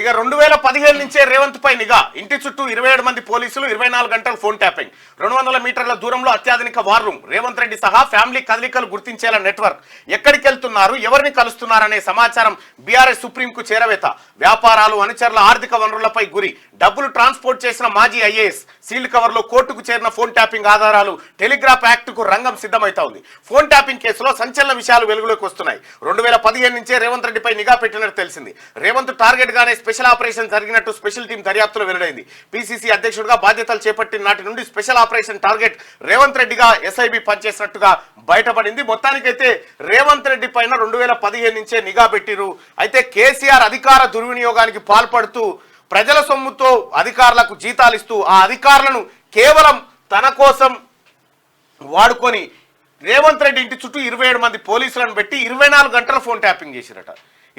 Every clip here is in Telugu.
ఇక 2017 నుంచే రేవంత్ పై నిఘా. ఇంటి చుట్టూ 27 మంది పోలీసులు, 24 గంటలు ఫోన్ ట్యాపింగ్, 200 మీటర్ల దూరంలో అత్యాధునిక వార్ రూమ్. రేవంత్ రెడ్డి సహా ఫ్యామిలీ కదలికలు గుర్తించేలా నెట్వర్క్. ఎక్కడికి వెళ్తున్నారు, ఎవరిని కలుస్తున్నారనే సమాచారం బీఆర్ఎస్ సుప్రీంకు చేరవేత. వ్యాపారాలు, అనుచరుల ఆర్థిక వనరులపై గురి. డబ్బులు ట్రాన్స్పోర్ట్ చేసిన మాజీ ఐఏఎస్. సీల్డ్ కవర్లో కోర్టుకు చేరిన ఫోన్ ట్యాపింగ్ ఆధారాలు. టెలిగ్రాఫ్ యాక్ట్కు రంగం సిద్ధమైతా ఉంది. ఫోన్ ట్యాపింగ్ కేసులో సంచలన విషయాలు వెలుగులోకి వస్తున్నాయి. 2015 నుంచే రేవంత్ రెడ్డిపై నిఘా పెట్టినట్టు తెలిసింది. రేవంత్ టార్గెట్ గానే స్పెషల్ ఆపరేషన్ జరిగినట్టు స్పెషల్ టీం దర్యాప్తులో వెల్లడైంది. పీసీసీ అధ్యక్షుడిగా బాధ్యతలు చేపట్టిన నాటి నుండి స్పెషల్ ఆపరేషన్ టార్గెట్ రేవంత్ రెడ్డిగా ఎస్ఐబి పనిచేసినట్టుగా బయటపడింది. మొత్తానికైతే రేవంత్ రెడ్డి పైన 2015 నుంచే నిఘా పెట్టిరు. అయితే కేసీఆర్ అధికార దుర్వినియోగానికి పాల్పడుతూ ప్రజల సొమ్ముతో అధికారులకు జీతాలిస్తూ ఆ అధికారులను కేవలం తన కోసం వాడుకొని రేవంత్ రెడ్డి ఇంటి చుట్టూ 27 మంది పోలీసులను పెట్టి 24 గంటల ఫోన్ ట్యాపింగ్ చేసిరట.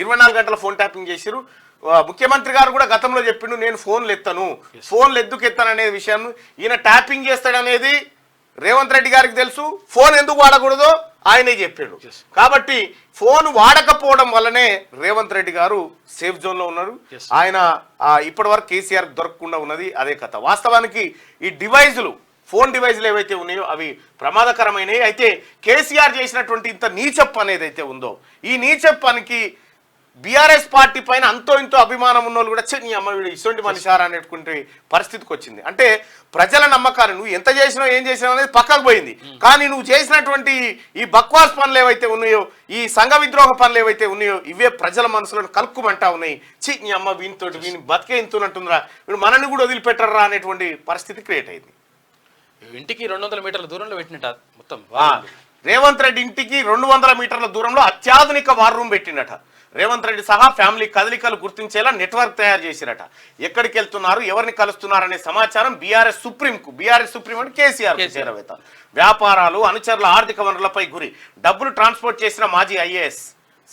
24 గంటల ఫోన్ ట్యాపింగ్ చేసిరు. ముఖ్యమంత్రి గారు కూడా గతంలో చెప్పిండు, నేను ఫోన్లు ఎందుకు ఎత్తాను అనే విషయం, ఈయన ట్యాపింగ్ చేస్తాడనేది రేవంత్ రెడ్డి గారికి తెలుసు. ఫోన్ ఎందుకు వాడకూడదో ఆయనే చెప్పాడు. కాబట్టి ఫోన్ వాడకపోవడం వల్లనే రేవంత్ రెడ్డి గారు సేఫ్ జోన్లో ఉన్నారు. ఆయన ఇప్పటి వరకు కేసీఆర్ దొరకకుండా ఉన్నది అదే కథ. వాస్తవానికి ఈ ఫోన్ డివైజులు ఏవైతే ఉన్నాయో అవి ప్రమాదకరమైనవి. అయితే కేసీఆర్ చేసినటువంటి ఇంత నీచప్ అనేది అయితే ఉందో, ఈ నీచప్ పనికి బీఆర్ఎస్ పార్టీ పైన అంతో ఇంతో అభిమానం ఉన్న వాళ్ళు కూడా నీ అమ్మ వీడు ఇటువంటి మనిషారా అనేటువంటి పరిస్థితికి వచ్చింది. అంటే ప్రజల నమ్మకాన్ని నువ్వు ఎంత చేసినావు, ఏం చేసినావు అనేది పక్కకు పోయింది. కానీ నువ్వు చేసినటువంటి ఈ బక్వాస్ పనులు ఏవైతే ఉన్నాయో, ఈ సంఘ విద్రోహ పనులు ఏవైతే ఉన్నాయో, ఇవే ప్రజల మనసులను కలుక్కుమంటా ఉన్నాయి. నీ అమ్మ వీని బతికే ఇంతున్నట్టుందిరా, వీడు మనల్ని కూడా వదిలిపెట్టరా అనేటువంటి పరిస్థితి క్రియేట్ అయింది. ఇంటికి 200 మీటర్ల దూరంలో పెట్టినట్ట మొత్తం రేవంత్ రెడ్డి ఇంటికి 200 మీటర్ల దూరంలో అత్యాధునిక వార్ రూమ్ పెట్టినట. రేవంత్ రెడ్డి సహా ఫ్యామిలీ కదలికలు గుర్తించేలా నెట్వర్క్ తయారు చేసిరట. ఎక్కడికి వెళ్తున్నారు, ఎవరిని కలుస్తున్నారనే సమాచారం బీఆర్ఎస్ సుప్రీం అంటే కేసీఆర్ చేరవేత. వ్యాపారాలు, అనుచరుల ఆర్థిక వనరులపై గురి. డబ్బులు ట్రాన్స్పోర్ట్ చేసిన మాజీ ఐఏఎస్.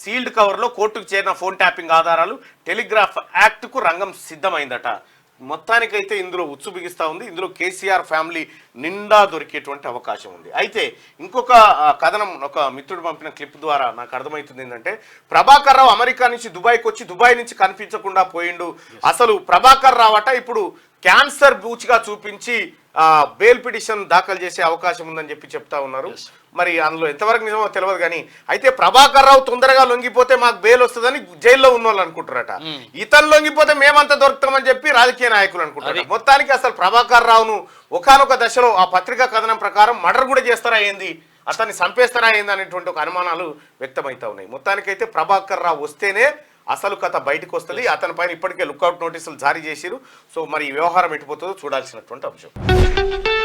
సీల్డ్ కవర్లో కోర్టుకు చేరిన ఫోన్ ట్యాపింగ్ ఆధారాలు. టెలిగ్రాఫ్ యాక్ట్కు రంగం సిద్ధమైందట. మొత్తానికైతే ఇందులో ఉచ్చు బిగిస్తూ ఉంది. ఇందులో కేసీఆర్ ఫ్యామిలీ నిండా దొరికేటువంటి అవకాశం ఉంది. అయితే ఇంకొక కథనం ఒక మిత్రుడు పంపిన క్లిప్ ద్వారా నాకు అర్థమవుతుంది ఏంటంటే, ప్రభాకర్ రావు అమెరికా నుంచి దుబాయ్కి వచ్చి దుబాయ్ నుంచి కనిపించకుండా పోయిండు. అసలు ప్రభాకర్ రావు అట ఇప్పుడు క్యాన్సర్ బూచ్గా చూపించి బెయిల్ పిటిషన్ దాఖలు చేసే అవకాశం ఉందని చెప్తా ఉన్నారు. మరి అందులో ఎంతవరకు నిజమో తెలియదు. కానీ అయితే ప్రభాకర్ రావు తొందరగా లొంగిపోతే మాకు బెయిల్ వస్తుందని జైల్లో ఉన్న వాళ్ళు అనుకుంటారట. ఇతను లొంగిపోతే మేమంతా దొరుకుతామని చెప్పి రాజకీయ నాయకులు అనుకుంటారు. మొత్తానికి అసలు ప్రభాకర్ రావును ఒకానొక దశలో ఆ పత్రికా కథనం ప్రకారం మర్డర్ కూడా చేస్తారా ఏంది, అతన్ని చంపేస్తారా ఏంది అనేటువంటి ఒక అనుమానాలు వ్యక్తమవుతా ఉన్నాయి. మొత్తానికైతే ప్రభాకర్ రావు వస్తేనే అసలు కథ బయటకు వస్తుంది. అతని పైన ఇప్పటికే లుక్అవుట్ నోటీసులు జారీ చేసిరు. సో మరి ఈ వ్యవహారం ఎటుపోతుందో చూడాల్సినటువంటి అంశం.